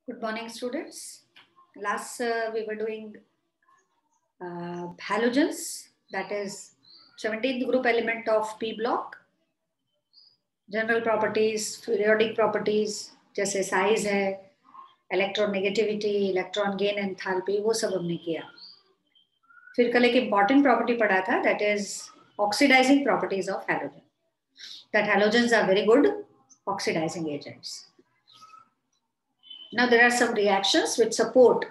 Good morning, students. Last we were doing halogens, that is 17th group element of P block. General properties, periodic properties जैसे size है, electron negativity, electron gain enthalpy, वो सब हमने किया. फिर कल एक important property पढ़ा था, that is oxidizing properties of halogen. That halogens are very good oxidizing agents. Now there are some reactions which support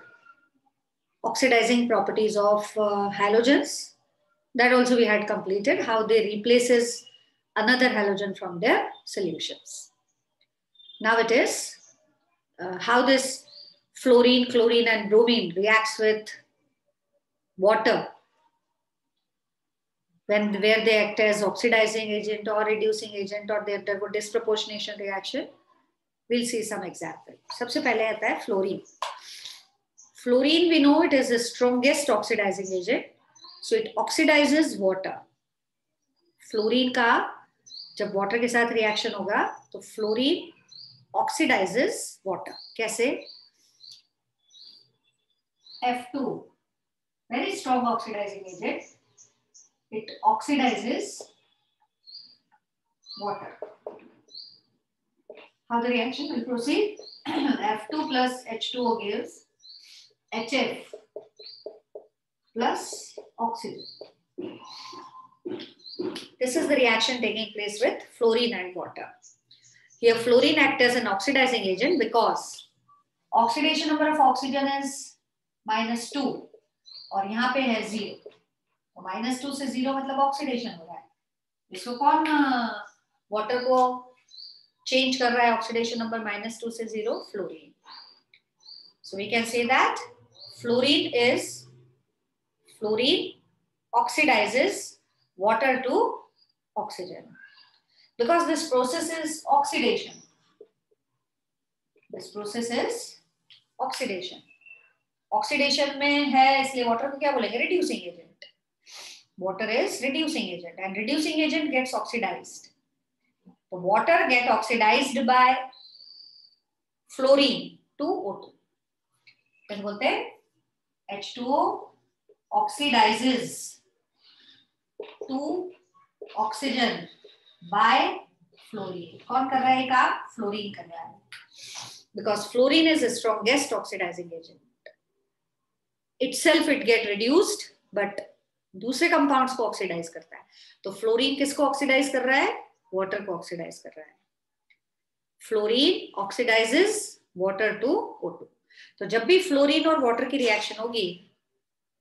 oxidizing properties of halogens. That also we had completed, how they replaces another halogen from their solutions. Now it is how this fluorine, chlorine and bromine reacts with water where they act as oxidizing agent or reducing agent or they undergo disproportionation reaction. We'll see some example. सबसे पहले आता है fluorine. Fluorine, we know it is the strongest oxidizing agent. So it oxidizes water. Fluorine का जब water के साथ reaction होगा तो fluorine oxidizes water. कैसे? F2, very strong oxidizing agent. It oxidizes water. How the reaction will proceed? F2 plus H2O gives HF plus oxygen. This is the reaction taking place with fluorine and water. Here fluorine acts as an oxidizing agent because oxidation number of oxygen is -2 और यहाँ पे है 0. तो -2 से 0 मतलब oxidation हो रहा है. इसको कौन वाटर को चेंज कर रहा है ऑक्सीडेशन नंबर -2 से 0? Fluorine. So we can say that fluorine oxidizes water to oxygen because this process is oxidation. This process is oxidation. Oxidation में है इसलिए water को क्या बोलेंगे? Reducing agent. Water is reducing agent and reducing agent gets oxidized. So water get oxidized by fluorine to O2. क्या बोलते हैं? H2O oxidizes to oxygen by fluorine. कौन कर रहा है काम? Fluorine कर रहा है. Because fluorine is the strongest oxidizing agent. Itself it get reduced, but दूसरे कंपाउंड्स को ऑक्सीडाइज करता है. तो फ्लोरीन किसको ऑक्सीडाइज कर रहा है? वाटर को ऑक्सीडाइज कर रहा है. Fluorine oxidizes water to O2. तो जब भी फ्लोरीन और वाटर की रिएक्शन होगी,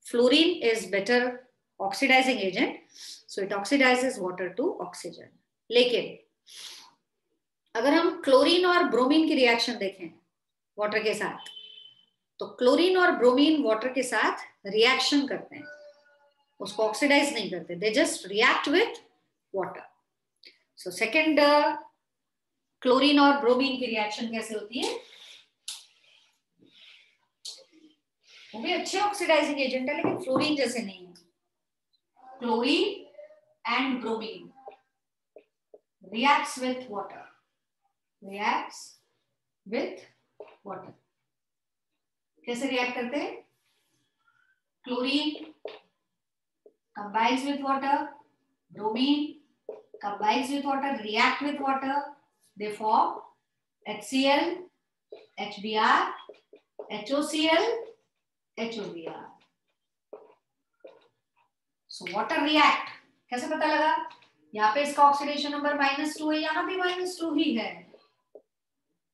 fluorine is better oxidizing agent, so it oxidizes water to oxygen. लेकिन अगर हम क्लोरीन और ब्रोमीन की रिएक्शन देखें वाटर के साथ, तो क्लोरीन और ब्रोमीन वाटर के साथ रिएक्शन करते हैं, उसको ऑक्सीडाइज नहीं करते. They just react with water. So second chlorine और ब्रोमीन की रिएक्शन कैसे होती है? वो भी अच्छे ऑक्सीडाइजिंग एजेंट है लेकिन फ्लोरीन जैसे नहीं है. Chlorine and bromine reacts with water. कैसे रिएक्ट करते हैं? Chlorine combines with water, bromine combines with water, react with water, they form HCl, HBr, HOCl, HOBr. So water react. कैसे पता लगा? यहाँ पे इसका ऑक्सीडेशन नंबर -2 है, यहाँ भी -2 ही है.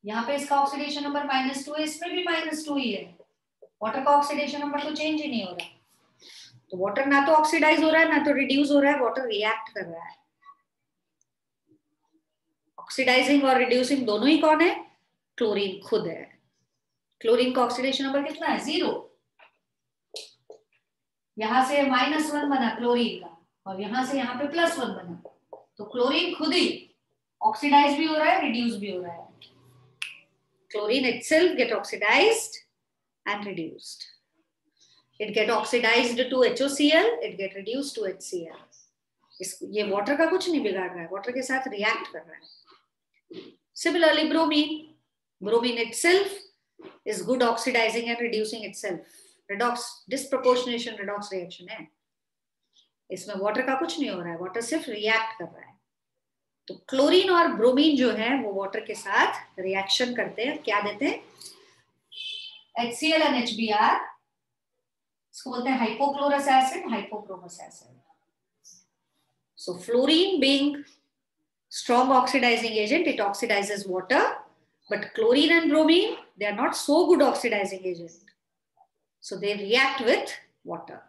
यहाँ पे इसका ऑक्सीडेशन नंबर -2 है, इसमें भी -2 ही है. वाटर का ऑक्सीडेशन नंबर तो चेंज ही नहीं हो रहा. तो वाटर ना तो ऑक्सीडाइज हो रहा है ना तो रिड्यूस हो रहा है, वाटर रिएक्ट कर रहा है. ऑक्सीडाइजिंग और रिड्यूसिंग दोनों ही कौन है? क्लोरीन खुद है. क्लोरीन का ऑक्सीडेशन नंबर कितना है? 0. यहां से -1 बना क्लोरीन का और यहां से यहाँ पे +1 बना. तो क्लोरीन खुद ही ऑक्सीडाइज भी हो रहा है, रिड्यूस भी हो रहा है. Chlorine itself get oxidized and reduced. It get oxidized to HOCl, it get reduced to HCl. ये वाटर का कुछ नहीं बिगाड़ रहा है, वाटर के साथ रिएक्ट कर रहा है. Similarly, bromine itself is good oxidizing and reducing itself. Redox disproportionation redox reaction है. इसमें वाटर का कुछ नहीं हो रहा है, वाटर सिर्फ रिएक्ट कर रहा है. तो क्लोरीन और ब्रोमीन जो है वो वाटर के साथ रिएक्शन करते हैं, क्या देते हैं? HCl and HBr. इसको बोलते हैं hypochlorous acid, hypochromous acid. So fluorine being strong oxidizing agent, it oxidizes water, but chlorine and bromine, they are not so good oxidizing agent, so they react with water.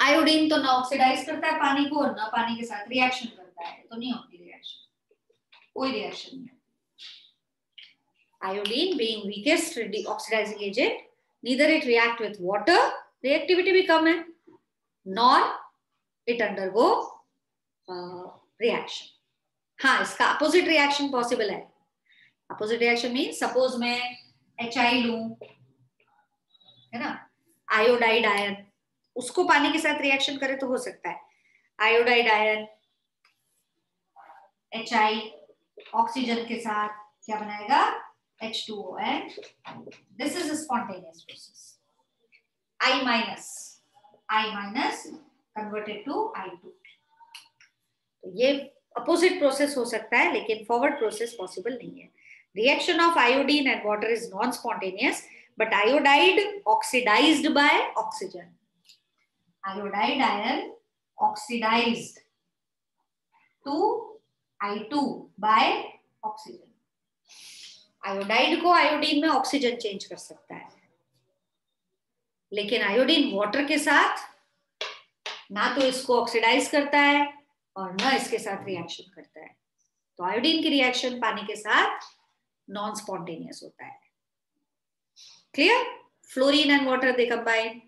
Iodine तो ना oxidise करता है पानी को, ना पानी के साथ रिएक्शन करता है, तो नहीं होती रिएक्शन, कोई रिएक्शन नहीं. Iodine being weakest oxidizing agent, neither it react with water, reactivity भी कम है, nor it undergo reaction. हाँ, इसका अपोजिट रिएक्शन पॉसिबल है. अपोजिट रिएक्शन मीन सपोज मैं HI लूं, है ना, आयोडाइड आयन, उसको पानी के साथ रिएक्शन करे तो हो सकता है. आयोडाइड आयन HI ऑक्सीजन के साथ क्या बनाएगा? H2O, and this is a spontaneous process. I minus converted to I2. तो ये अपोजिट प्रोसेस हो सकता है, लेकिन फॉरवर्ड प्रोसेस पॉसिबल नहीं है. Reaction of iodine and water is non spontaneous, but iodide oxidized by oxygen. Iodide ion oxidized to I2 by oxygen. Iodide को iodine में ऑक्सीजन चेंज कर सकता है, लेकिन आयोडीन वाटर के साथ ना तो इसको ऑक्सीडाइज करता है और ना इसके साथ रिएक्शन करता है. तो आयोडीन की रिएक्शन पानी के साथ नॉन स्पॉन्टेनियस होता है. Clear? Fluorine and water they combine,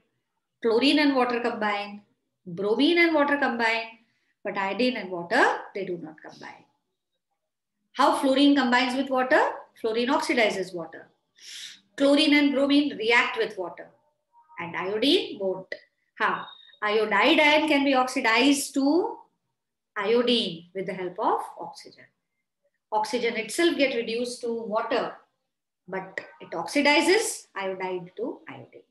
chlorine and water combine, bromine and water combine, but iodine and water they do not combine. How fluorine combines with water? Fluorine oxidizes water. Chlorine and bromine react with water, and iodine won't. How? Iodide ion can be oxidized to iodine with the help of oxygen. Oxygen itself get reduced to water, but it oxidizes iodide to iodine.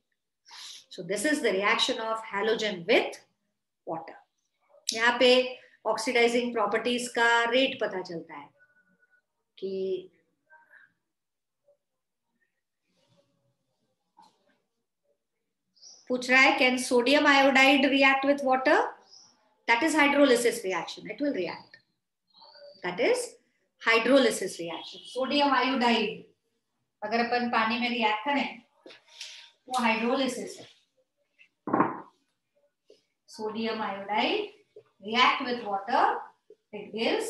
So this is the reaction of halogen with water. यहाँ पे oxidising properties का rate पता चलता है कि पूछ रहा है, can sodium iodide react with water? That is hydrolysis reaction. It will react. That is hydrolysis reaction. Sodium iodide अगर अपन पानी में रिएक्ट करें वो हाइड्रोलिसिस है. Sodium iodide react with water, it gives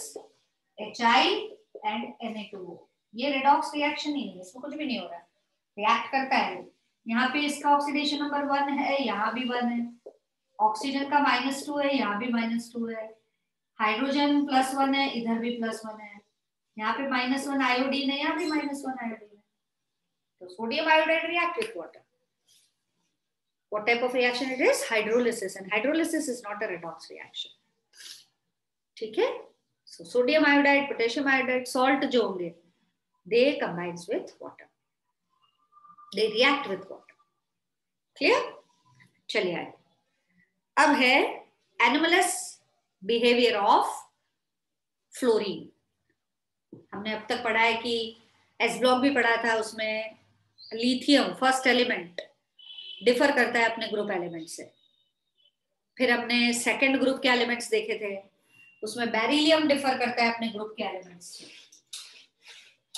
HI and Na2O. ये redox reaction नहीं है, इसमें कुछ भी नहीं हो रहा, react करता है. यहाँ पे इसका ऑक्सीडेशन नंबर 1 है, यहाँ भी 1 है, ऑक्सीजन का -2 है, यहाँ भी -2 है, हाइड्रोजन +1 है, इधर भी +1 है, यहाँ पे -1 आयोडीन है, यहाँ भी -1 आयोडीन है. तो sodium iodide react with water. What type of reaction it is? Hydrolysis, and hydrolysis is not a redox reaction. ठीक है? So sodium iodide, potassium iodide, salt जो होंगे, they combines with water. They react with water. Clear? चलिए आगे. अब है anomalous behavior of fluorine. हमने अब तक पढ़ा है कि S ब्लॉक भी पढ़ा था, उसमें लिथियम फर्स्ट एलिमेंट डिफर करता है अपने ग्रुप एलिमेंट से. फिर हमने सेकंड ग्रुप के एलिमेंट्स देखे थे, उसमें बेरिलियम डिफर करता है अपने ग्रुप के एलिमेंट्स से.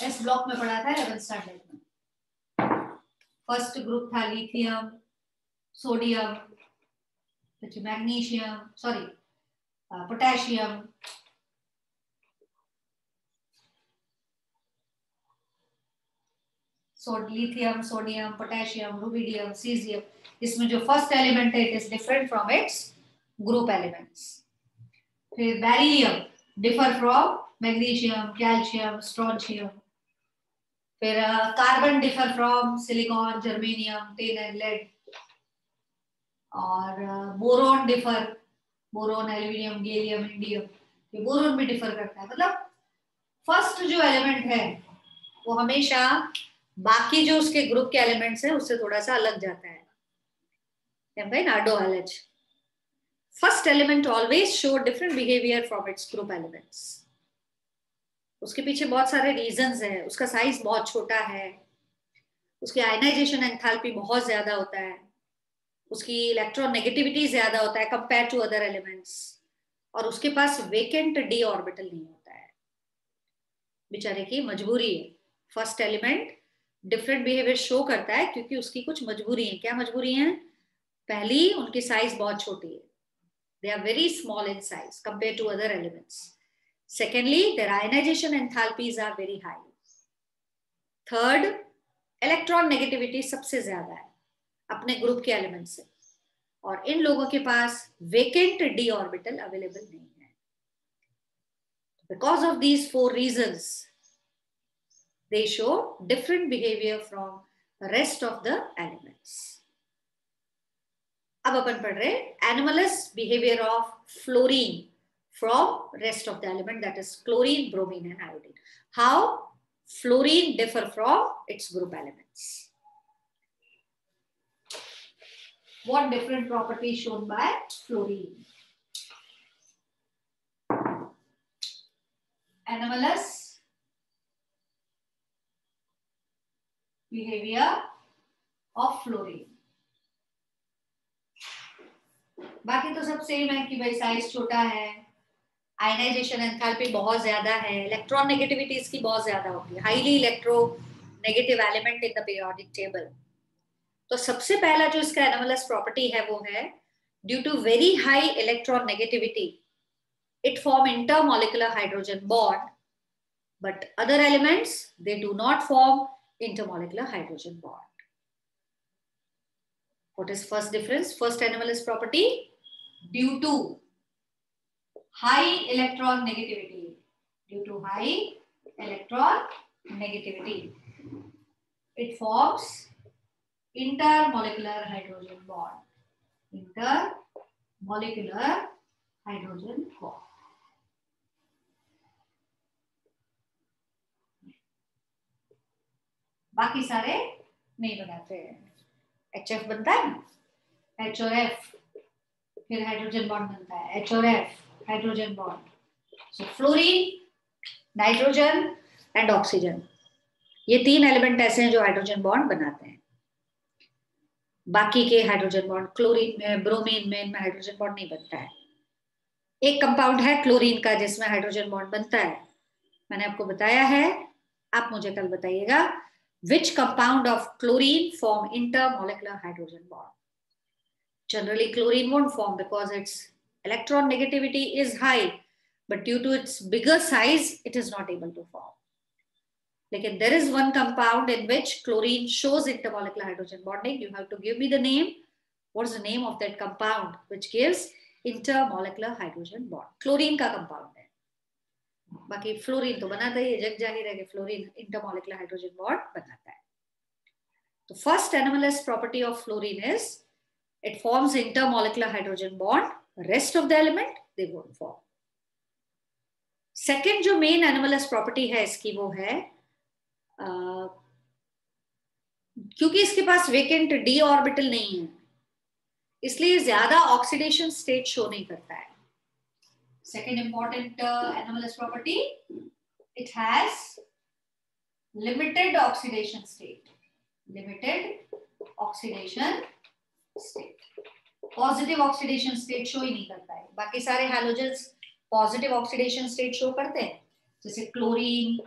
एस ब्लॉक में पढ़ा था 11th स्टैंडर्ड में. फर्स्ट ग्रुप था lithium, sodium, magnesium, sorry potassium, lithium, sodium, potassium, rubidium, caesium. इसमें जो फर्स्ट एलिमेंट है it is different from its group elements. फिर beryllium differ from magnesium, calcium, strontium. फिर carbon differ from silicon, germanium, tin and lead. और boron differ, boron, aluminium, gallium, indium. ये boron भी differ करता है. मतलब first जो एलिमेंट है वो हमेशा बाकी जो उसके ग्रुप के एलिमेंट्स हैं उससे थोड़ा सा अलग जाता है. Nardo LH. First element always show different behavior from its group elements. उसके पीछे बहुत सारे रीजंस हैं. उसका साइज बहुत छोटा है, उसकी आयनाइजेशन एंथैल्पी बहुत ज्यादा होता है, उसकी इलेक्ट्रॉन नेगेटिविटी ज्यादा होता है कंपेयर टू अदर एलिमेंट्स, और उसके पास वेकेंट डी ऑर्बिटल नहीं होता है. बेचारे की मजबूरी है. First element different behaviour show करता है क्योंकि उसकी कुछ मजबूरी है. क्या मजबूरी है? पहली, उनकी साइज बहुत छोटी है. They are very small in size compared to other elements. Secondly, their ionization enthalpies are very high. Third, electron negativity सबसे ज्यादा है अपने ग्रुप के एलिमेंट से, और इन लोगों के पास वेकेंट डी ऑर्बिटल अवेलेबल नहीं है. Because of these four reasons, they show different behavior from the rest of the elements. अब अपन पढ़ रहे anomalous behaviour of fluorine from rest of the element, that is chlorine, bromine and iodine. How fluorine differ from its group elements. What different properties shown by fluorine? Anomalous behavior of fluorine. बाकी तो सब same है कि भाई size छोटा है, ionization enthalpy बहुत ज्यादा है, इलेक्ट्रॉन नेगेटिविटी इसकी बहुत ज्यादा होती है, highly electro negative element in the periodic table. तो सबसे पहला जो इसका एनोमलस प्रॉपर्टी है वो है due to very high electron negativity it form intermolecular hydrogen bond, but other elements they do not form intermolecular hydrogen bond. What is first difference? First anomalous property, due to high electron negativity, due to high electron negativity, it forms intermolecular hydrogen bond. Intermolecular hydrogen bond. बाकी सारे नहीं बनाते हैं. HF बनता है ना, H और F, फिर हाइड्रोजन बॉन्ड बनता है, H और F, hydrogen bond. So fluorine, nitrogen and oxygen, ये तीन एलिमेंट ऐसे हैं जो हाइड्रोजन बॉन्ड बनाते हैं. बाकी के हाइड्रोजन बॉन्ड क्लोरीन में, ब्रोमीन में, इनमें हाइड्रोजन बॉन्ड नहीं बनता है. एक कंपाउंड है क्लोरीन का जिसमें हाइड्रोजन बॉन्ड बनता है, मैंने आपको बताया है. आप मुझे कल बताइएगा which compound of chlorine form intermolecular hydrogen bond. Generally chlorine won't form because its electron negativity is high, but due to its bigger size it is not able to form. Lekin there is one compound in which chlorine shows intermolecular hydrogen bonding. You have to give me the name. What is the name of that compound which gives intermolecular hydrogen bond? Chlorine का compound है. बाकी fluorine तो बनाता ही है, जग जाहिर है कि fluorine intermolecular hydrogen bond बनाता है. तो first anomalous property of fluorine is it forms intermolecular hydrogen bond, rest of the element they won't form. Second जो मेन एनोमलस प्रॉपर्टी है इसकी वो है क्योंकि इसके पास वेकेंट डी ऑर्बिटल नहीं है इसलिए ज्यादा ऑक्सीडेशन स्टेट शो नहीं करता है. Second important anomalous property, it has limited oxidation state. Limited oxidation state. Positive oxidation state show ही नहीं करता है. बाकी सारे halogens positive oxidation state show करते हैं, जैसे क्लोरीन,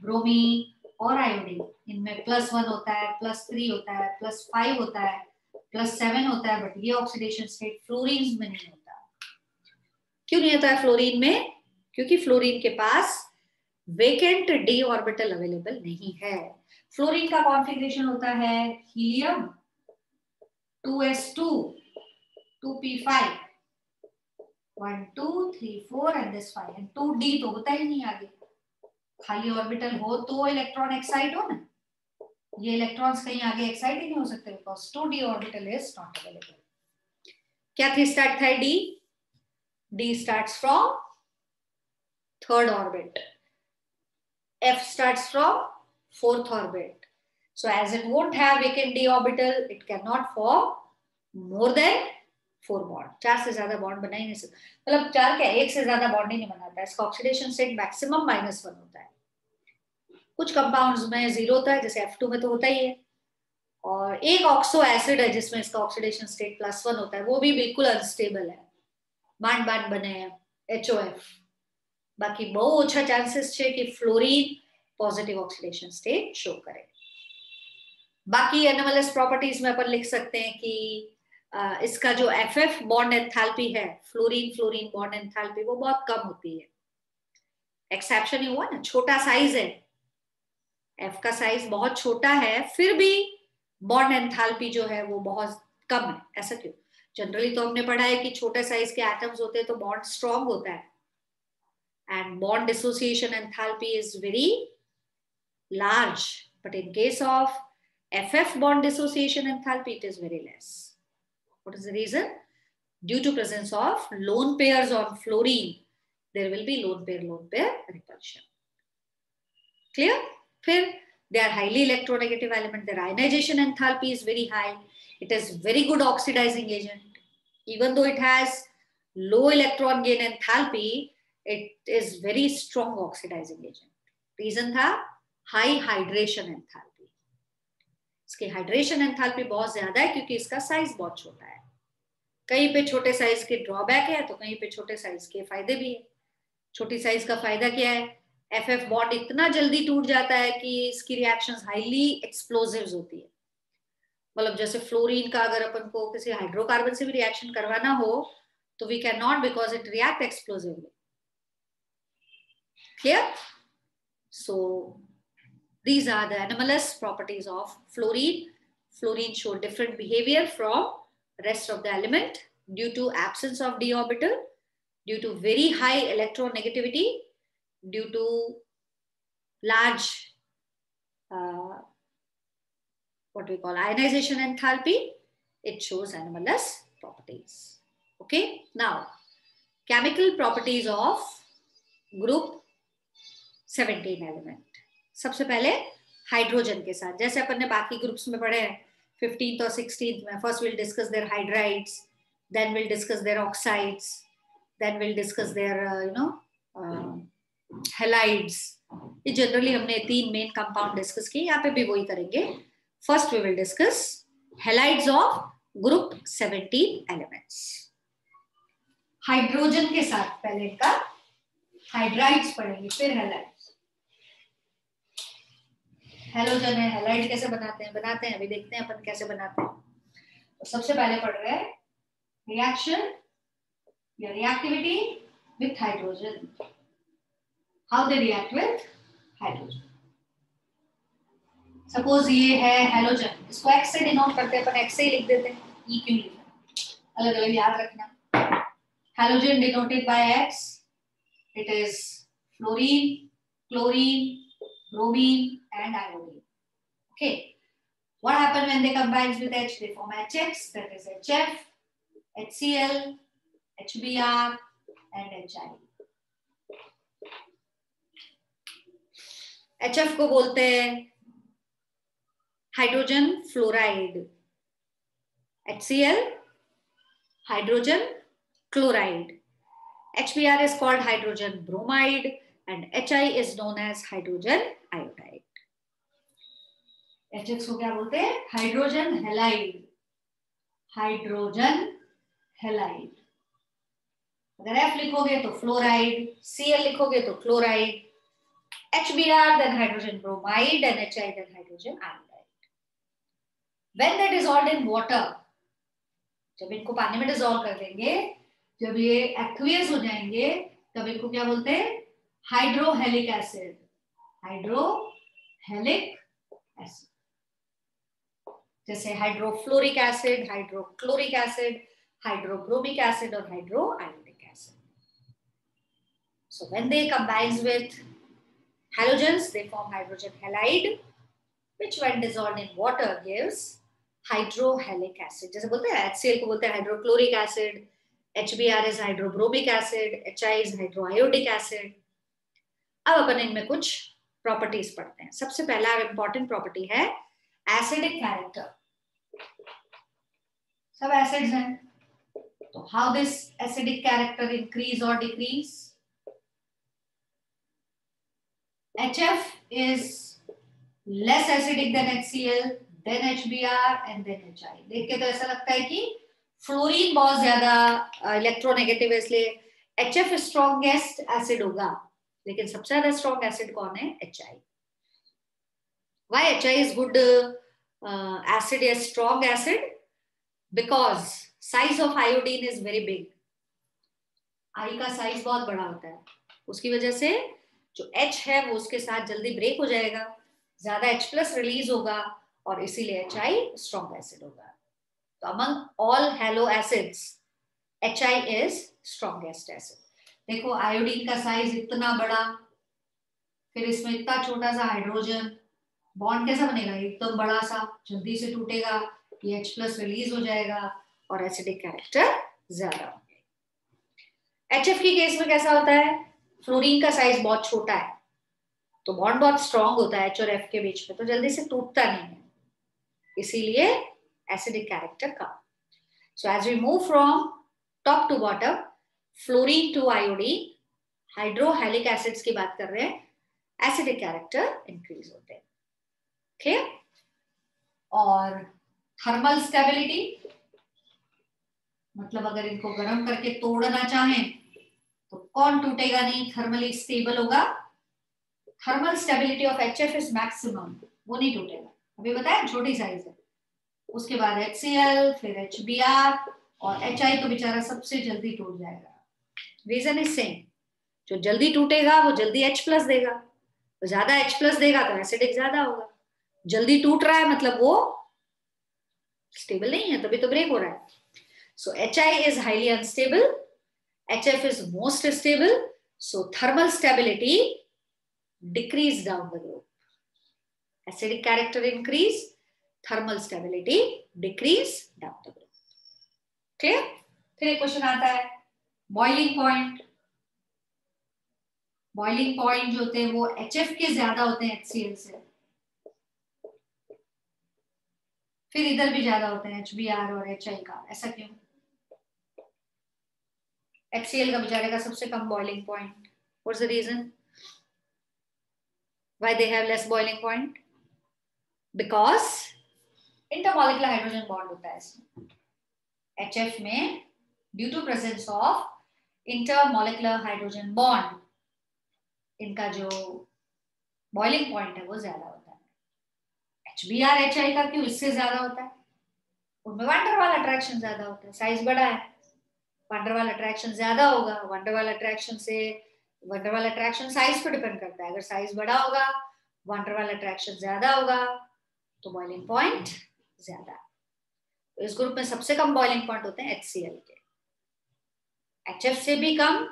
ब्रोमीन और आयोडीन. इनमें +1 होता है, +3 होता है, +5 होता है, +7 होता है, बट ये ऑक्सीडेशन स्टेट फ्लोरीन में नहीं होता. क्यों नहीं होता है फ्लोरीन में? क्योंकि फ्लोरीन के पास वेकेंट डी ऑर्बिटल अवेलेबल नहीं है. फ्लोरीन का कॉन्फ़िगरेशन होता है helium 2s2 2p5 1 2 3 4 and this 5 and 2d तो होता ही नहीं आगे. खाली ऑर्बिटल हो तो इलेक्ट्रॉन एक्साइट हो ना, ये इलेक्ट्रॉन्स कहीं आगे एक्साइट ही नहीं हो सकते because 2d orbital is not available. क्या 3 स्टार्ट था D? D starts from third orbit. F starts from fourth orbit. So as it won't have vacant d orbital, it cannot form more than 4 bond. 4 से ज्यादा bond बना ही नहीं सकता. मतलब 4 क्या, 1 से ज्यादा बॉन्ड ही नहीं बनाता है. इसका ऑक्सीडेशन स्टेट मैक्सिमम -1 होता है. कुछ कंपाउंड्स में 0 होता है, जैसे F2 में तो होता ही है. और एक ऑक्सो एसिड है जिसमें इसका ऑक्सीडेशन स्टेट +1 होता है, वो भी बिल्कुल अनस्टेबल है. बांड बांड बने हैं, HOF. बाकी बहुत अच्छा चांसेस है कि fluorine positive oxidation state show करे. बाकी एनएमएलएस प्रॉपर्टीज में अपन लिख सकते हैं कि इसका जो FF बॉन्ड एंथैल्पी है, फ्लोरीन फ्लोरीन बॉन्ड एंथैल्पी, वो बहुत कम होती है. एक्सेप्शन ही हुआ ना, छोटा साइज है, F का साइज बहुत छोटा है, फिर भी बॉन्ड एंथैल्पी जो है वो बहुत कम है. ऐसा क्यों? जनरली तो हमने पढ़ा है कि छोटे साइज के एटम्स होते हैं तो बॉन्ड स्ट्रॉन्ग होता है, and bond dissociation enthalpy is very large, but in case of FF bond dissociation enthalpy, it is very less. What is the reason? Due to presence of lone pairs on fluorine, there will be lone pair repulsion. Clear? Then they are highly electronegative element. Their ionization enthalpy is very high. It is very good oxidizing agent. Even though it has low electron gain enthalpy, it is very strong oxidizing agent. Reason था high hydration enthalpy. इसकी hydration enthalpy बहुत ज्यादा है क्योंकि इसका size बहुत छोटा है. कहीं पे छोटे साइज के ड्रॉबैक है तो कहीं पे छोटे साइज के फायदे भी है. छोटी साइज का फायदा क्या है? FF बॉन्ड इतना जल्दी टूट जाता है कि इसकी रिएक्शंस हाईली एक्सप्लोसिव्स होती है. मतलब जैसे फ्लोरीन का अगर अपन को किसी हाइड्रोकार्बन से भी रिएक्शन करवाना हो तो we can not, because it react explosively. Clear? So these are the anomalous properties of fluorine. Fluorine show different behavior from rest of the element due to absence of d orbital, due to very high electronegativity, due to large what we call ionization enthalpy. It shows anomalous properties. Okay, now chemical properties of group 17 element. सबसे पहले hydrogen के साथ, जैसे अपन ने बाकी groups में पढ़े हैं 15th और 16th में. First will discuss their hydrides, then will discuss their oxides, then will discuss their halides. ये जनरली हमने 3 मेन कंपाउंड डिस्कस किए, यहाँ पे भी वही करेंगे. First we will discuss halides of group 17 elements. Hydrogen के साथ पहले इनका हाइड्राइड्स पढ़ेंगे, फिर हैलाइड्स. हेलोजन है, हैलाइड कैसे बनाते हैं अभी देखते हैं अपन कैसे बनाते हैं. तो सबसे पहले पढ़ रहे हैं रिएक्शन या reactivity with hydrogen. How they react with hydrogen. Suppose ये है हेलोजन, इसको एक्स से डिनोट करते हैं अपन, एक्स से ही लिख देते हैं. ई क्यों लिखना, अलग अलग याद रखना. Halogen denoted by x, it is fluorine, chlorine, bromine and iodine. Okay, what happens when they combine with H? They form HX, that is HF, HCl, HBr and HI. HF को बोलते हैं hydrogen fluoride, HCl hydrogen chloride, HBr is called hydrogen bromide and HI is known as hydrogen iodide. HX को क्या बोलते हैं? Hydrogen halide. Hydrogen halide. अगर F लिखोगे तो फ्लोराइड, Cl लिखोगे तो chloride, HBr then hydrogen bromide and HI then hydrogen iodide. When they dissolved in water, जब इनको पानी में डिसॉल्व कर देंगे, जब ये एक्वियस हो जाएंगे, तब इनको क्या बोलते हैं? हाइड्रोहेलिक एसिड. हाइड्रोहेलिक एसिड. जैसे hydrofluoric acid, hydrochloric acid, hydrobromic acid और हाइड्रोआयोनिक acid. So when they combines with halogens, they form hydrogen halide, which when dissolved in water gives hydrohalic acid. जैसे बोलते हैं HCl को बोलते हैं hydrochloric acid, HBr is hydrobromic acid, HI is hydroiodic acid. अब अपन इनमें कुछ प्रॉपर्टीज पढ़ते हैं. सबसे पहला इंपॉर्टेंट प्रॉपर्टी है एसिडिक कैरेक्टर, सब एसिड्स हैं, तो how this acidic character increase और decrease? HF is less acidic than HCl, then HBr and then HI. देख के तो ऐसा लगता है कि फ्लोरीन बहुत ज्यादा इलेक्ट्रोनेगेटिव है, इसलिए HF स्ट्रॉन्गेस्ट एसिड होगा, लेकिन सबसे ज्यादा स्ट्रॉन्ग एसिड कौन है? HI. Why HI is good acid, a strong acid? Because size of iodine is very big. I का साइज बहुत बड़ा होता है, उसकी वजह से जो H है वो उसके साथ जल्दी ब्रेक हो जाएगा, ज्यादा H+ रिलीज होगा, और इसीलिए HI स्ट्रॉन्ग एसिड होगा. तो among all hello acids HI is strongest acid. देखो आयोडीन का साइज इतना बड़ा, फिर इसमें इतना छोटा सा हाइड्रोजन, बॉन्ड कैसा बनेगा? एकदम बड़ा सा, जल्दी से टूटेगा, ये H+ रिलीज हो जाएगा और एसिडिक कैरेक्टर ज्यादा होंगे. HF की केस में कैसा होता है? फ्लोरीन का साइज बहुत छोटा है, तो बॉन्ड बहुत स्ट्रॉन्ग होता है H और F के बीच में, तो जल्दी से टूटता नहीं है, इसीलिए एसिडिक कैरेक्टर कम. So as we move from top to bottom, fluorine to iodine, hydrohalic acids की बात कर रहे हैं, एसिडिक कैरेक्टर इंक्रीज होते हैं. क्लियर? और थर्मल स्टेबिलिटी, मतलब अगर इनको गर्म करके तोड़ना चाहें तो कौन टूटेगा नहीं, थर्मली स्टेबल होगा. Thermal stability of HF is maximum, वो नहीं टूटेगा. अभी बताया छोटी साइज है, उसके बाद HCl, फिर HBr और HI तो बेचारा सबसे जल्दी टूट जाएगा. रीजन इज सेम, जो जल्दी टूटेगा वो जल्दी H+ देगा, तो ज्यादा H+ देगा तो एसिडिक ज्यादा होगा. जल्दी टूट रहा है मतलब वो स्टेबल नहीं है, तभी तो ब्रेक हो रहा है. सो HI is highly unstable, HF is most stable, so thermal stability decrease down the group. Acidic character increase, thermal stability decrease down the group. Clear? फिर एक क्वेश्चन आता है बॉइलिंग पॉइंट. बॉइलिंग पॉइंट जो होते हैं वो HF के ज्यादा होते हैं HCl से, फिर इधर भी ज्यादा होते हैं HBr और HI का. ऐसा क्यों? HCl का बेचारे का सबसे कम boiling point. What's the reason? Why they have less boiling point? Because intermolecular hydrogen bond होता है इसमें. HF में due to presence of intermolecular hydrogen bond, इनका जो boiling point है वो ज्यादा होता है. HBr HI का क्यों इससे ज्यादा होता है? उनमें वंडर वाल अट्रैक्शन ज्यादा होता है, साइज बड़ा है, वंडर वाल अट्रैक्शन ज्यादा होगा. वंडर वाल अट्रैक्शन साइज पर डिपेंड करता है. अगर साइज बड़ा होगा, वंडर वाल अट्रैक्शन ज्यादा होगा, तो बॉइलिंग पॉइंट ज्यादा. तो इस ग्रुप में सबसे कम बॉइलिंग पॉइंट होते हैं HCl के. HF से भी कम,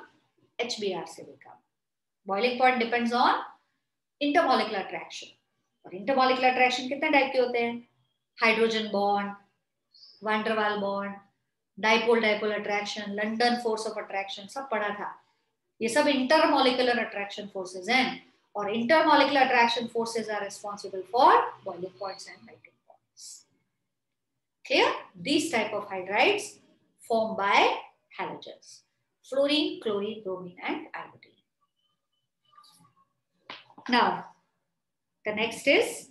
HBr से भी कम. Boiling point depends on intermolecular attraction. और इंटरमॉलिक्यूलर अट्रैक्शन कितने टाइप के होते हैं? Hydrogen bond, van der Waals bond, dipole attraction, London force of attraction, सब पढ़ा था. ये सब इंटरमॉलिक्यूलर अट्रैक्शन फोर्सेस हैं, और intermolecular attraction forces are responsible for boiling points and melting points. Clear? These type of hydrides formed by halogens: fluorine, chlorine, bromine and iodine. Now the next is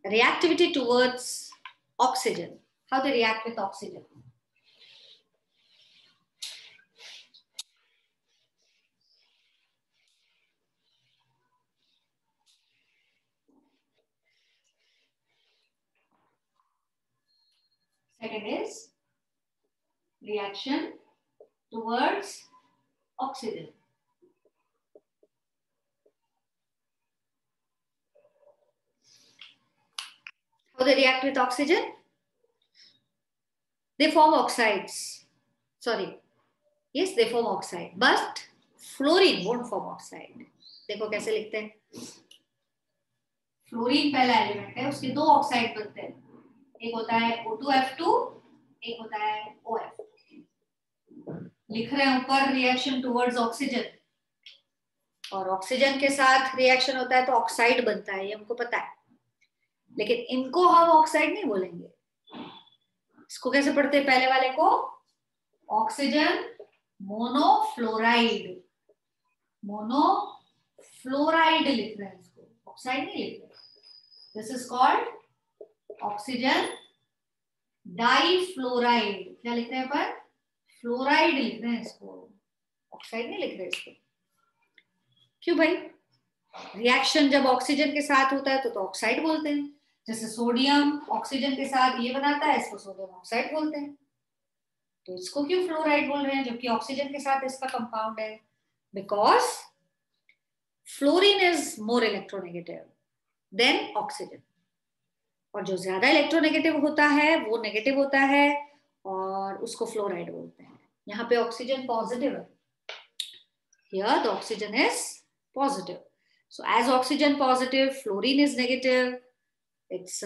reactivity towards oxygen. How they react with oxygen? Second is reaction towards oxygen. How they react with oxygen? They form oxides. Sorry. Yes, they form oxide. But fluorine won't form oxide. देखो कैसे लिखते हैं. Fluorine पहला element है, उसके दो oxide बनते हैं. एक होता है O2F2, एक होता है OF. लिख रहे हैं ऊपर रिएक्शन टुवर्ड्स ऑक्सीजन, और ऑक्सीजन के साथ रिएक्शन होता है तो ऑक्साइड बनता है, ये हमको पता है. लेकिन इनको हम ऑक्साइड नहीं बोलेंगे। इसको कैसे पढ़ते हैं? पहले वाले को ऑक्सीजन मोनोफ्लोराइड, मोनोफ्लोराइड लिख रहे हैं, इसको ऑक्साइड नहीं लिख रहे। This is called oxygen difluoride. क्या लिख रहे हैं पर? फ्लोराइड लिख रहे हैं इसको, ऑक्साइड नहीं लिख रहे इसको। क्यों भाई? रिएक्शन जब ऑक्सीजन के साथ होता है तो ऑक्साइड बोलते हैं। जैसे सोडियम ऑक्सीजन के साथ ये बनाता है, इसको सोडियम ऑक्साइड बोलते हैं। तो इसको क्यों फ्लोराइड बोल रहे हैं जबकि ऑक्सीजन के साथ इसका कंपाउंड है? Because fluorine is more electronegative than oxygen, और जो ज्यादा इलेक्ट्रोनेगेटिव होता है वो नेगेटिव होता है और उसको फ्लोराइड बोलते हैं। यहाँ पे ऑक्सीजन पॉजिटिव है, here the oxygen is positive. So as oxygen positive, fluorine is negative. Its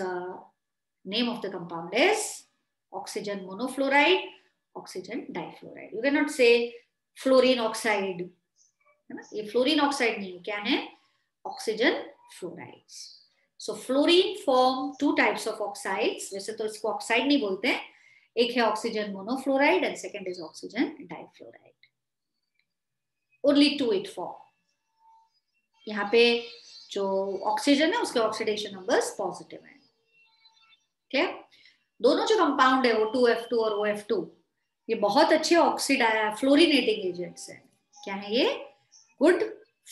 name of the compound is oxygen monofluoride, oxygen difluoride. You cannot say fluorine oxide, है ना? ये fluorine oxide नहीं है, क्या है? Oxygen fluorides. So fluorine form two types of oxides. वैसे तो इसको ऑक्साइड नहीं बोलते हैं, एक है oxygen monofluoride and second is oxygen difluoride. Only two it form. यहाँ पे जो ऑक्सीजन है उसके ऑक्सीडेशन नंबर्स पॉजिटिव हैं। क्लियर? दोनों जो कंपाउंड है O2F2 और OF2, ये बहुत अच्छे फ्लोरिनेटिंग एजेंट्स हैं। क्या है ये? Good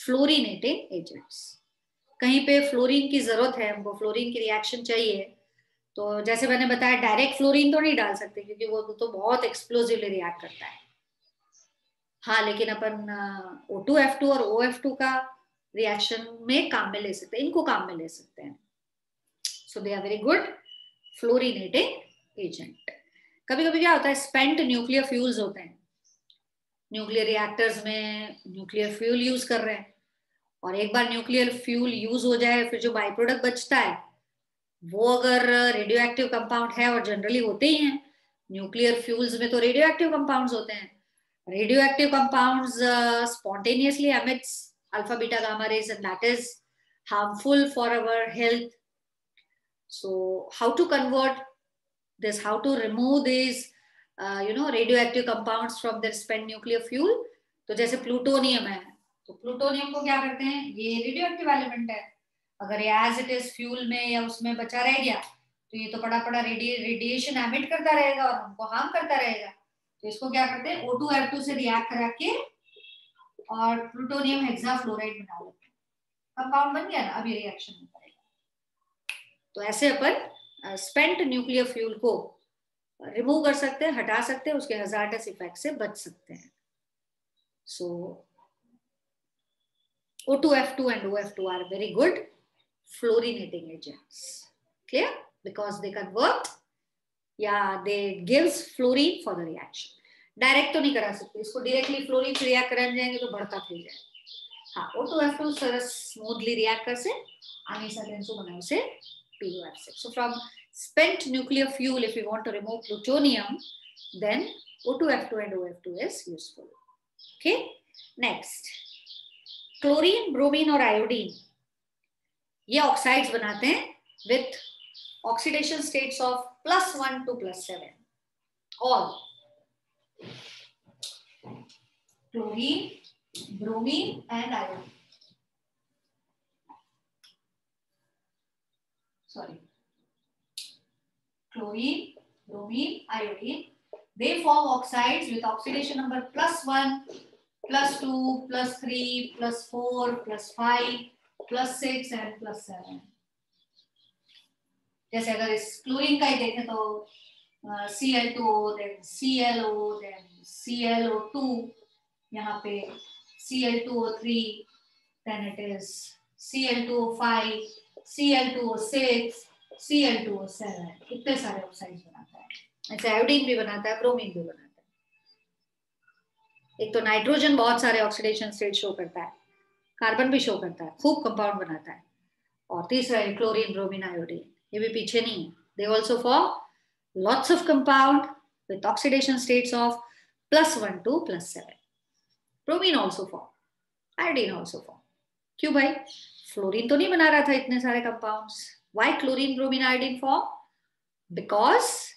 fluorinating agents. कहीं पे फ्लोरीन की जरूरत है, हमको फ्लोरीन की रिएक्शन चाहिए, तो जैसे मैंने बताया डायरेक्ट फ्लोरीन तो नहीं डाल सकते क्योंकि वो तो बहुत एक्सप्लोसिवली रिएक्ट करता है। हाँ, लेकिन अपन O2F2 और OF2 का रिएक्शन में काम में ले सकते हैं, इनको काम में ले सकते हैं। So they are very good fluorinating agent. कभी कभी क्या होता है, स्पेंट न्यूक्लियर फ्यूल्स होते हैं, न्यूक्लियर रिएक्टर्स में न्यूक्लियर फ्यूल यूज कर रहे हैं, और एक बार न्यूक्लियर फ्यूल यूज हो जाए फिर जो बाई प्रोडक्ट बचता है वो अगर रेडियो एक्टिव कंपाउंड है, और जनरली होते ही हैं, न्यूक्लियर फ्यूल्स में तो रेडियो एक्टिव कंपाउंड्स होते हैं। Radioactive compounds spontaneously emits alpha beta gamma rays, and that is harmful for our health. So how to convert this, how to remove these radioactive compounds from their spent nuclear fuel? तो जैसे plutonium है, तो plutonium को क्या करते हैं, ये radioactive element है, अगर ये एज इट इज फ्यूल में या उसमें बचा रह गया तो ये तो पड़ा पड़ा रेडिएशन एमिट करता रहेगा और हमको हार्म करता रहेगा। तो इसको क्या करते हैं, O2F2 से रिएक्ट करा के और प्लूटोनियम हेक्साफ्लोराइड बना लेते हैं, कंपाउंड बन गया ना, अब ये रिएक्शन नहीं करेगा। तो ऐसे अपन स्पेंट न्यूक्लियर फ्यूल को रिमूव कर सकते हैं, हटा सकते हैं, उसके हजार्डस इफेक्ट से बच सकते हैं। सो O2F2 and OF2 are very good fluorinating agents. Clear? Because they convert, they gives fluorine for the reaction. Direct तो नहीं करा सकते इसको, डायरेक्टली फ्लोरीन से रिएक्ट कराने जाएंगे तो बढ़ता થઈ જાય। हाँ, O2F2 સરસ સ્મૂથલી રિએક્ટ કરશે, આની સાથે શું બનાવશે से PuF6. So from spent nuclear fuel, if we want to remove plutonium, then O2F2 and OF2 is useful. Okay, next chlorine, bromine और आयोडीन, ये ऑक्साइड्स बनाते हैं with oxidation states of +1 to +7. All chlorine, bromine and iodine, sorry, chlorine, bromine, iodine, they form oxides with oxidation number +1, +2, +3, +4, +5, +6 and +7. जैसे अगर इस chlorine का ही देखें तो Cl2O, then ClO, then ClO2, यहाँ पे Cl2O3, then it is Cl2O5, Cl2O6, Cl2O7, इतने सारे ऑक्साइड्स बनाता है। ऐसे आयोडीन भी बनाता है, ब्रोमीन भी बनाता है। एक तो नाइट्रोजन बहुत सारे ऑक्सीडेशन स्टेट शो करता है, कार्बन भी शो करता है, खूब कंपाउंड बनाता है, और तीसरा है क्लोरीन, ब्रोमीन, आयोडीन, ये भी पीछे नहीं है। They also form lots of compound with oxidation states of +1 to +7. Bromine also form, iodine also form. क्यों भाई? फ्लोरीन तो नहीं बना रहा था इतने सारे compounds, Why chlorine, bromine, iodine form? Because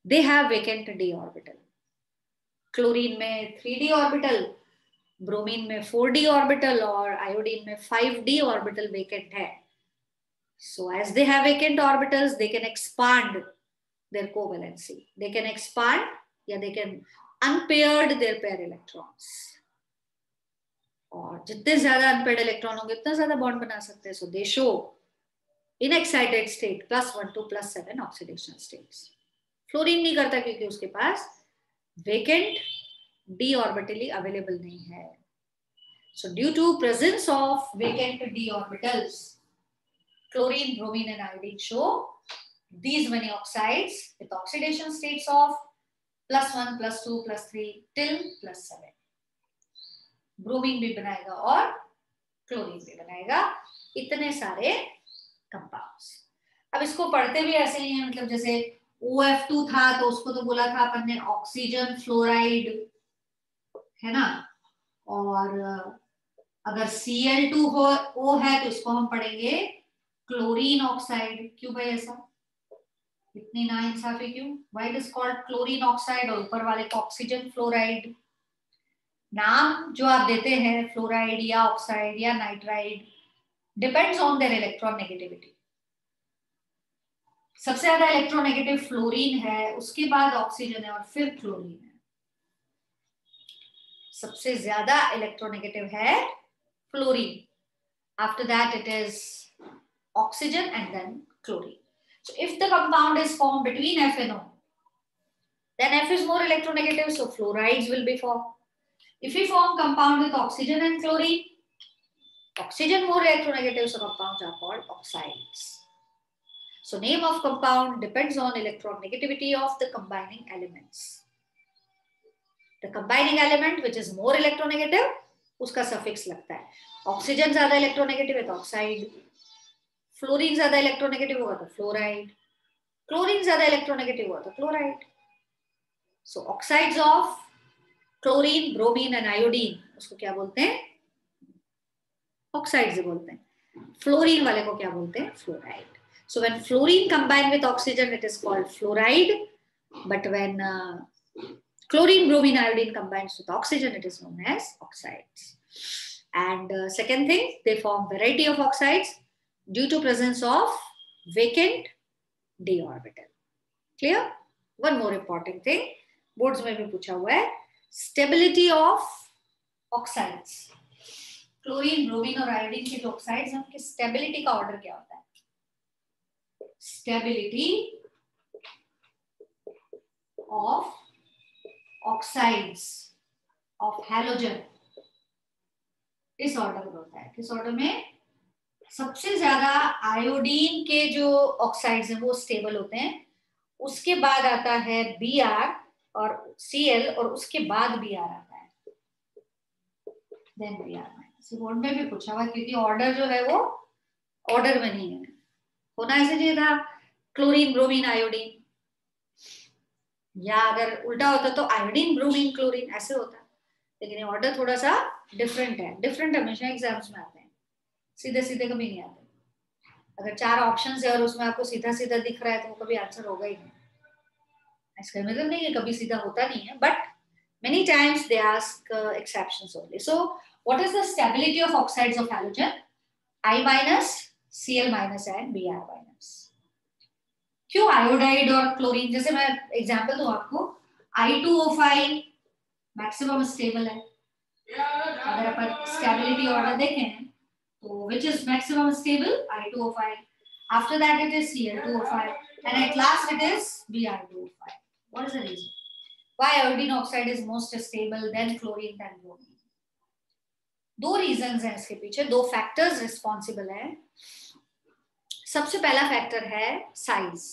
they have vacant d orbital. Chlorine में 3d ऑर्बिटल, ब्रोमीन में 4d ऑर्बिटल और आयोडीन में 5d ऑर्बिटल वेकेंट है. So as they have vacant orbitals, they can expand their covalency. They can expand, या they can unpaired their pair electrons. और जितने ज्यादा unpaired electron होंगे उतना ज्यादा बॉन्ड बना सकते हैं. So they show in excited state +1 to +7 oxidation states. Fluorine नहीं करता क्योंकि उसके पास वेकेंट d ऑर्बिटली अवेलेबल नहीं है. So due to presence of vacant d orbitals, chlorine, bromine and iodine show these many oxides with oxidation states of +1, +2, +3 till +7. Bromine भी बनाएगा और chlorine भी बनाएगा, इतने सारे कंपाउंड्स. अब इसको पढ़ते भी ऐसे ही है, मतलब जैसे OF2 था तो उसको तो बोला था अपन ने ऑक्सीजन फ्लोराइड, है ना. और अगर Cl2O है तो इसको हम पढ़ेंगे क्लोरीन ऑक्साइड. क्यों भाई ऐसा, इतनी नाइंसाफी क्यों? Why it is called chlorine oxide और ऊपर वाले को ऑक्सीजन फ्लोराइड? नाम जो आप देते हैं फ्लोराइड या ऑक्साइड या nitride depends on their electron negativity. सबसे ज्यादा इलेक्ट्रोनेगेटिव फ्लोरीन है, उसके बाद ऑक्सीजन है और फिर क्लोरीन है. सबसे ज्यादा इलेक्ट्रोनेगेटिव है fluorine, after that it is oxygen and then chlorine. So if the compound is formed between F and O, then F is more electronegative, so fluorides will be formed. If we form compound with oxygen and chlorine, oxygen more electronegative, so compounds are called oxides. So name of compound depends on electronegativity of the combining elements. The combining element which is more electronegative, उसका suffix लगता है. Oxygen ज्यादा electronegative है तो oxide, fluorine ज्यादा electronegative होगा तो fluoride, chlorine ज्यादा इलेक्ट्रोनेगेटिव होगा तो chloride. So oxides of chlorine, bromine and iodine उसको क्या बोलते हैं? ऑक्साइड्स बोलते हैं. फ्लोरीन वाले को क्या बोलते हैं? Fluoride. So when fluorine combine with oxygen it is called fluoride, but when chlorine, bromine, iodine combines with oxygen it is known as oxides. And second thing, they form variety of oxides due to presence of vacant d orbital. Clear? One more important thing, boards में भी पूछा हुआ है, stability of oxides. Chlorine, bromine और iodine के जो oxides हैं उनकी स्टेबिलिटी का ऑर्डर क्या होता है? Stability of oxides of halogen इस ऑर्डर में होता है. किस ऑर्डर में? सबसे ज्यादा आयोडीन के जो ऑक्साइड्स हैं वो स्टेबल होते हैं, उसके बाद आता है Br और Cl और उसके बाद Br आता है, देन Br-. बोर्ड में भी पूछा हुआ क्योंकि ऑर्डर जो है वो ऑर्डर में नहीं है. होना ऐसे चाहिए था क्लोरीन, ब्रोमीन, आयोडीन, या अगर उल्टा होता तो आयोडीन, ब्रोमीन, क्लोरीन ऐसे होता, लेकिन ऑर्डर थोड़ा सा डिफरेंट है. डिफरेंट हमेशा एग्जाम्स में आते हैं, सीधे सीधे कभी नहीं आते. अगर 4 ऑप्शंस है और उसमें आपको सीधा सीधा दिख रहा है तो वो कभी आंसर होगा ही नहीं. इसका मतलब नहीं है कभी सीधा होता नहीं है, but many times they ask exceptions only. So what is the stability of oxides of halogen? I-, Cl- and Br-. क्यों आयोडाइड और क्लोरीन? जैसे मैं एग्जांपल दूं आपको, I2O5 मैक्सिमम स्टेबल है. अगर अपन स्टेबिलिटी ऑर्डर देखें तो which is maximum stable? I2O5. After that it is Cl2O5 and at last it is Br2O5. What is the reason why iodine oxide is most stable than chlorine and bromine? 2 reasons हैं इसके पीछे, 2 factors responsible हैं. सबसे पहला factor है size,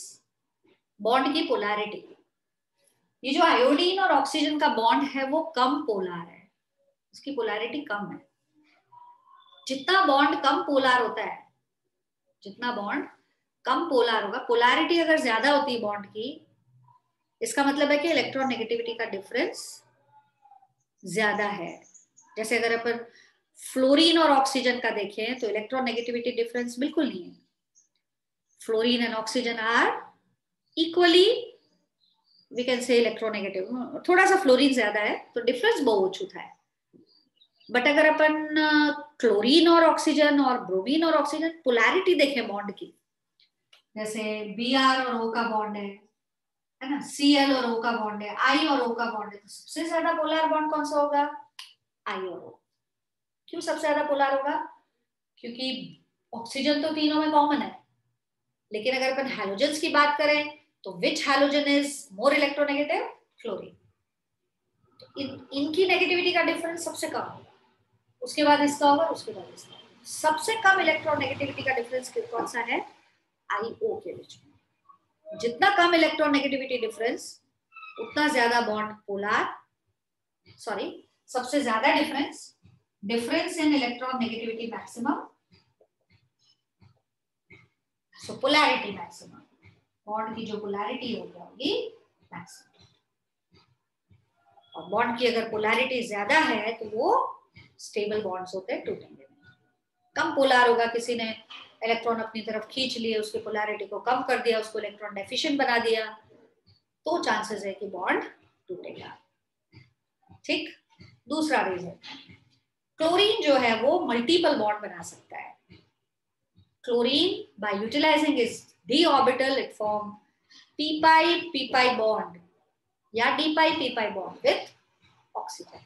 bond की polarity. ये जो आयोडीन और ऑक्सीजन का बॉन्ड है वो कम पोलर है, इसकी पोलैरिटी कम है. जितना बॉन्ड कम पोलर होता है, जितना बॉन्ड कम पोलर होगा, पोलैरिटी अगर ज्यादा होती है बॉन्ड की, इसका मतलब है कि इलेक्ट्रॉन नेगेटिविटी का डिफरेंस ज्यादा है. जैसे अगर अपन फ्लोरीन और ऑक्सीजन का देखें तो इलेक्ट्रॉन नेगेटिविटी डिफरेंस बिल्कुल नहीं है. Fluorine and oxygen are equally, we can say electronegative. थोड़ा सा फ्लोरीन ज्यादा है तो डिफरेंस बहुत ओछું થાય. बट अगर अपन क्लोरीन और ऑक्सीजन और ब्रोमीन और ऑक्सीजन पोलैरिटी देखें बॉन्ड की, जैसे Br और O का बॉन्ड है ना, Cl और O का बॉन्ड है, I और O का बॉन्ड है, तो सबसे ज्यादा पोलर बॉन्ड कौन सा होगा? I और O. क्यों सबसे ज्यादा पोलर होगा? क्योंकि ऑक्सीजन तो तीनों में कॉमन है, लेकिन अगर अपन हैलोजेंस की बात करें तो which halogen is more electronegative? Fluorine. तो इनकी नेगेटिविटी का डिफरेंस सबसे कम होगा, उसके बाद इसका होगा, उसके बाद इसका. सबसे कम इलेक्ट्रोनेगेटिविटी का डिफरेंस कौन सा है? IO के बीच में. जितना कम इलेक्ट्रोनेगेटिविटी डिफरेंस उतना ज्यादा बॉन्ड पोलर, सॉरी, सबसे ज्यादा difference in electron negativity maximum, so polarity maximum. Bond की जो पोलैरिटी होगी मैक्सिमम. और बॉन्ड की अगर पोलैरिटी ज्यादा है तो वो स्टेबल बॉन्ड्स होते हैं, टूटेंगे. कम पोलर होगा, किसी ने इलेक्ट्रॉन अपनी तरफ खींच लिए, उसकी पोलैरिटी को कम कर दिया, उसको इलेक्ट्रॉन डेफिशिएंट बना दिया, तो चांसेस है कि बॉन्ड टूटेगा. ठीक. दूसरा रीजन, क्लोरीन जो है वो मल्टीपल बॉन्ड बना सकता है. Chlorine by utilizing is d orbital, it form p pi bond या d pi p pi bond with oxygen.